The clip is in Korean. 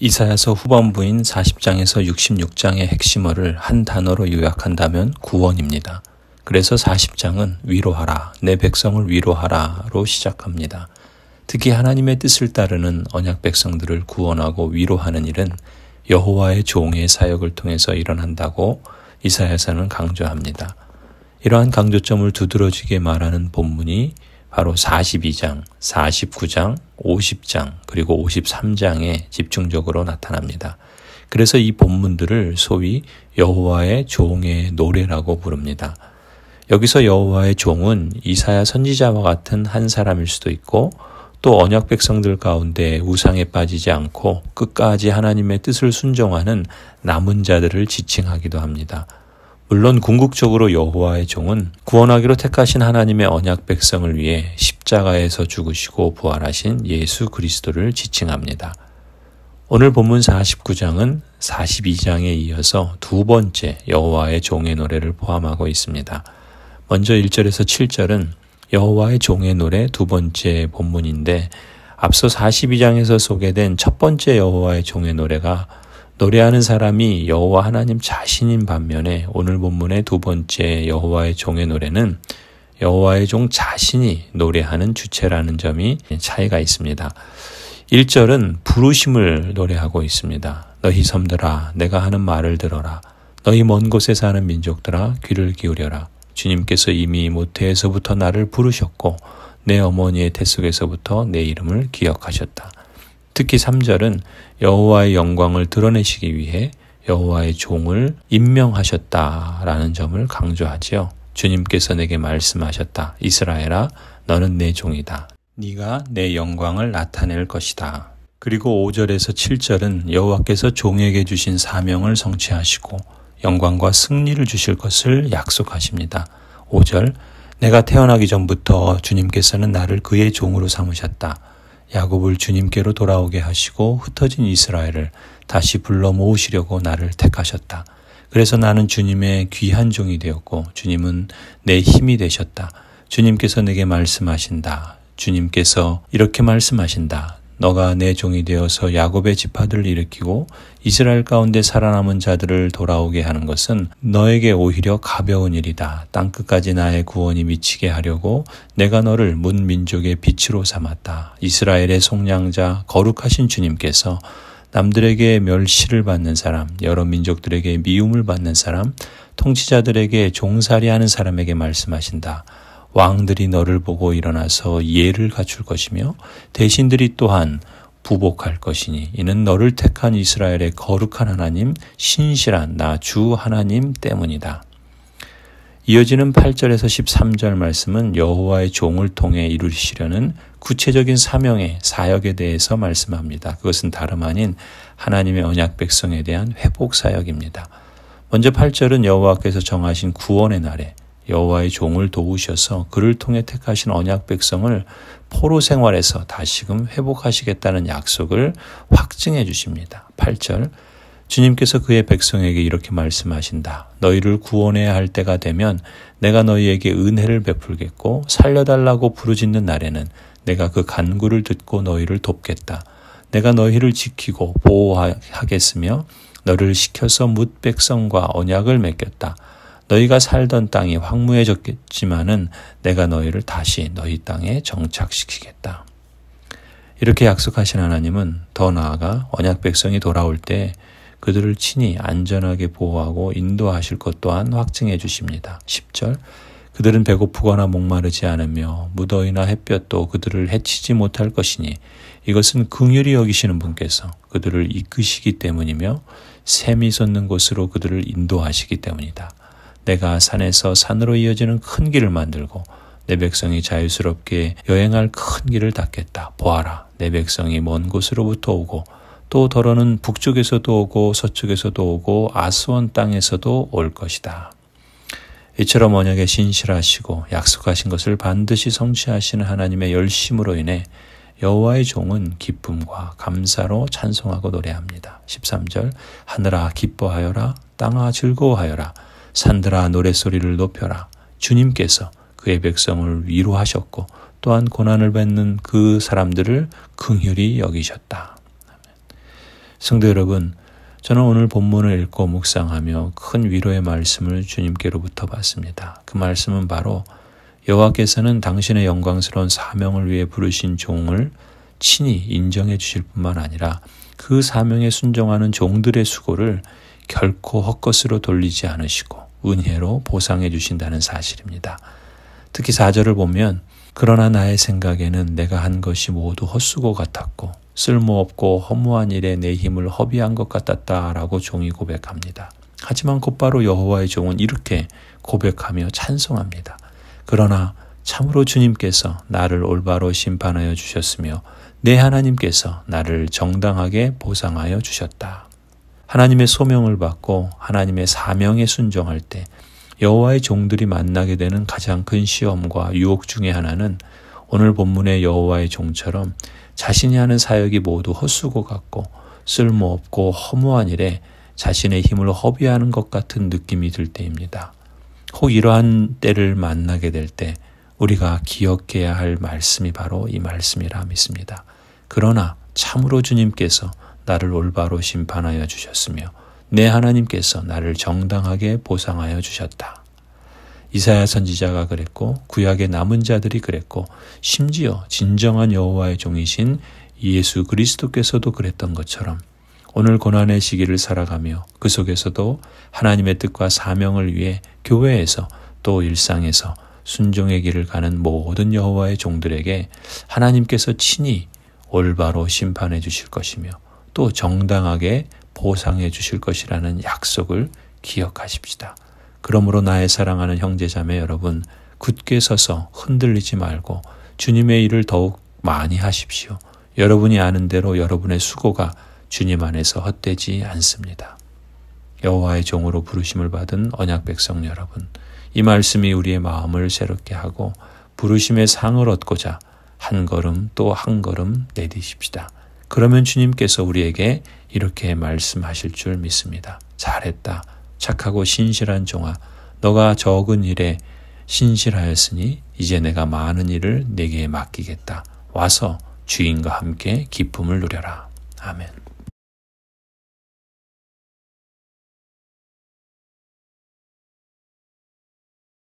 이사야서 후반부인 40장에서 66장의 핵심어를 한 단어로 요약한다면 구원입니다. 그래서 40장은 위로하라, 내 백성을 위로하라로 시작합니다. 특히 하나님의 뜻을 따르는 언약 백성들을 구원하고 위로하는 일은 여호와의 종의 사역을 통해서 일어난다고 이사야서는 강조합니다. 이러한 강조점을 두드러지게 말하는 본문이 바로 42장, 49장, 50장, 그리고 53장에 집중적으로 나타납니다. 그래서 이 본문들을 소위 여호와의 종의 노래라고 부릅니다. 여기서 여호와의 종은 이사야 선지자와 같은 한 사람일 수도 있고 또 언약 백성들 가운데 우상에 빠지지 않고 끝까지 하나님의 뜻을 순종하는 남은 자들을 지칭하기도 합니다. 물론 궁극적으로 여호와의 종은 구원하기로 택하신 하나님의 언약 백성을 위해 십자가에서 죽으시고 부활하신 예수 그리스도를 지칭합니다. 오늘 본문 49장은 42장에 이어서 두 번째 여호와의 종의 노래를 포함하고 있습니다. 먼저 1절에서 7절은 여호와의 종의 노래 두 번째 본문인데 앞서 42장에서 소개된 첫 번째 여호와의 종의 노래가 노래하는 사람이 여호와 하나님 자신인 반면에 오늘 본문의 두 번째 여호와의 종의 노래는 여호와의 종 자신이 노래하는 주체라는 점이 차이가 있습니다. 1절은 부르심을 노래하고 있습니다. 너희 섬들아 내가 하는 말을 들어라. 너희 먼 곳에 사는 민족들아 귀를 기울여라. 주님께서 이미 모태에서부터 나를 부르셨고 내 어머니의 태 속에서부터 내 이름을 기억하셨다. 특히 3절은 여호와의 영광을 드러내시기 위해 여호와의 종을 임명하셨다라는 점을 강조하지요. 주님께서 내게 말씀하셨다. 이스라엘아 너는 내 종이다. 네가 내 영광을 나타낼 것이다. 그리고 5절에서 7절은 여호와께서 종에게 주신 사명을 성취하시고 영광과 승리를 주실 것을 약속하십니다. 5절 내가 태어나기 전부터 주님께서는 나를 그의 종으로 삼으셨다. 야곱을 주님께로 돌아오게 하시고 흩어진 이스라엘을 다시 불러 모으시려고 나를 택하셨다. 그래서 나는 주님의 귀한 종이 되었고 주님은 내 힘이 되셨다. 주님께서 내게 말씀하신다. 주님께서 이렇게 말씀하신다. 너가 내 종이 되어서 야곱의 지파들을 일으키고 이스라엘 가운데 살아남은 자들을 돌아오게 하는 것은 너에게 오히려 가벼운 일이다. 땅끝까지 나의 구원이 미치게 하려고 내가 너를 문민족의 빛으로 삼았다. 이스라엘의 속량자 거룩하신 주님께서 남들에게 멸시를 받는 사람, 여러 민족들에게 미움을 받는 사람, 통치자들에게 종살이하는 사람에게 말씀하신다. 왕들이 너를 보고 일어나서 예를 갖출 것이며 대신들이 또한 부복할 것이니 이는 너를 택한 이스라엘의 거룩한 하나님 신실한 나 주 하나님 때문이다. 이어지는 8절에서 13절 말씀은 여호와의 종을 통해 이루시려는 구체적인 사명의 사역에 대해서 말씀합니다. 그것은 다름 아닌 하나님의 언약 백성에 대한 회복 사역입니다. 먼저 8절은 여호와께서 정하신 구원의 날에 여호와의 종을 도우셔서 그를 통해 택하신 언약 백성을 포로 생활에서 다시금 회복하시겠다는 약속을 확증해 주십니다. 8절 주님께서 그의 백성에게 이렇게 말씀하신다. 너희를 구원해야 할 때가 되면 내가 너희에게 은혜를 베풀겠고 살려달라고 부르짖는 날에는 내가 그 간구를 듣고 너희를 돕겠다. 내가 너희를 지키고 보호하겠으며 너를 시켜서 뭇 백성과 언약을 맺겠다. 너희가 살던 땅이 황무해졌겠지만은 내가 너희를 다시 너희 땅에 정착시키겠다. 이렇게 약속하신 하나님은 더 나아가 언약 백성이 돌아올 때 그들을 친히 안전하게 보호하고 인도하실 것 또한 확증해 주십니다. 10절 그들은 배고프거나 목마르지 않으며 무더위나 햇볕도 그들을 해치지 못할 것이니 이것은 긍휼히 여기시는 분께서 그들을 이끄시기 때문이며 샘이 솟는 곳으로 그들을 인도하시기 때문이다. 내가 산에서 산으로 이어지는 큰 길을 만들고 내 백성이 자유스럽게 여행할 큰 길을 닦겠다. 보아라, 내 백성이 먼 곳으로부터 오고 또 더러는 북쪽에서도 오고 서쪽에서도 오고 아스원 땅에서도 올 것이다. 이처럼 언약에 신실하시고 약속하신 것을 반드시 성취하시는 하나님의 열심으로 인해 여호와의 종은 기쁨과 감사로 찬송하고 노래합니다. 13절 하늘아 기뻐하여라 땅아 즐거워하여라 산들아 노랫소리를 높여라. 주님께서 그의 백성을 위로하셨고 또한 고난을 받는 그 사람들을 긍휼히 여기셨다. 성도 여러분, 저는 오늘 본문을 읽고 묵상하며 큰 위로의 말씀을 주님께로부터 받습니다. 그 말씀은 바로 여호와께서는 당신의 영광스러운 사명을 위해 부르신 종을 친히 인정해 주실 뿐만 아니라 그 사명에 순종하는 종들의 수고를 결코 헛것으로 돌리지 않으시고 은혜로 보상해 주신다는 사실입니다. 특히 4절을 보면 그러나 나의 생각에는 내가 한 것이 모두 헛수고 같았고 쓸모없고 허무한 일에 내 힘을 허비한 것 같았다라고 종이 고백합니다. 하지만 곧바로 여호와의 종은 이렇게 고백하며 찬송합니다. 그러나 참으로 주님께서 나를 올바로 심판하여 주셨으며 내 하나님께서 나를 정당하게 보상하여 주셨다. 하나님의 소명을 받고 하나님의 사명에 순종할 때 여호와의 종들이 만나게 되는 가장 큰 시험과 유혹 중에 하나는 오늘 본문의 여호와의 종처럼 자신이 하는 사역이 모두 헛수고 같고 쓸모없고 허무한 일에 자신의 힘을 허비하는 것 같은 느낌이 들 때입니다. 혹 이러한 때를 만나게 될 때 우리가 기억해야 할 말씀이 바로 이 말씀이라 믿습니다. 그러나 참으로 주님께서 나를 올바로 심판하여 주셨으며 내 하나님께서 나를 정당하게 보상하여 주셨다. 이사야 선지자가 그랬고 구약의 남은 자들이 그랬고 심지어 진정한 여호와의 종이신 예수 그리스도께서도 그랬던 것처럼 오늘 고난의 시기를 살아가며 그 속에서도 하나님의 뜻과 사명을 위해 교회에서 또 일상에서 순종의 길을 가는 모든 여호와의 종들에게 하나님께서 친히 올바로 심판해 주실 것이며 또 정당하게 보상해 주실 것이라는 약속을 기억하십시다. 그러므로 나의 사랑하는 형제자매 여러분, 굳게 서서 흔들리지 말고 주님의 일을 더욱 많이 하십시오. 여러분이 아는 대로 여러분의 수고가 주님 안에서 헛되지 않습니다. 여호와의 종으로 부르심을 받은 언약 백성 여러분, 이 말씀이 우리의 마음을 새롭게 하고 부르심의 상을 얻고자 한 걸음 또 한 걸음 내디십시다. 그러면 주님께서 우리에게 이렇게 말씀하실 줄 믿습니다. 잘했다. 착하고 신실한 종아, 너가 적은 일에 신실하였으니 이제 내가 많은 일을 내게 맡기겠다. 와서 주인과 함께 기쁨을 누려라. 아멘.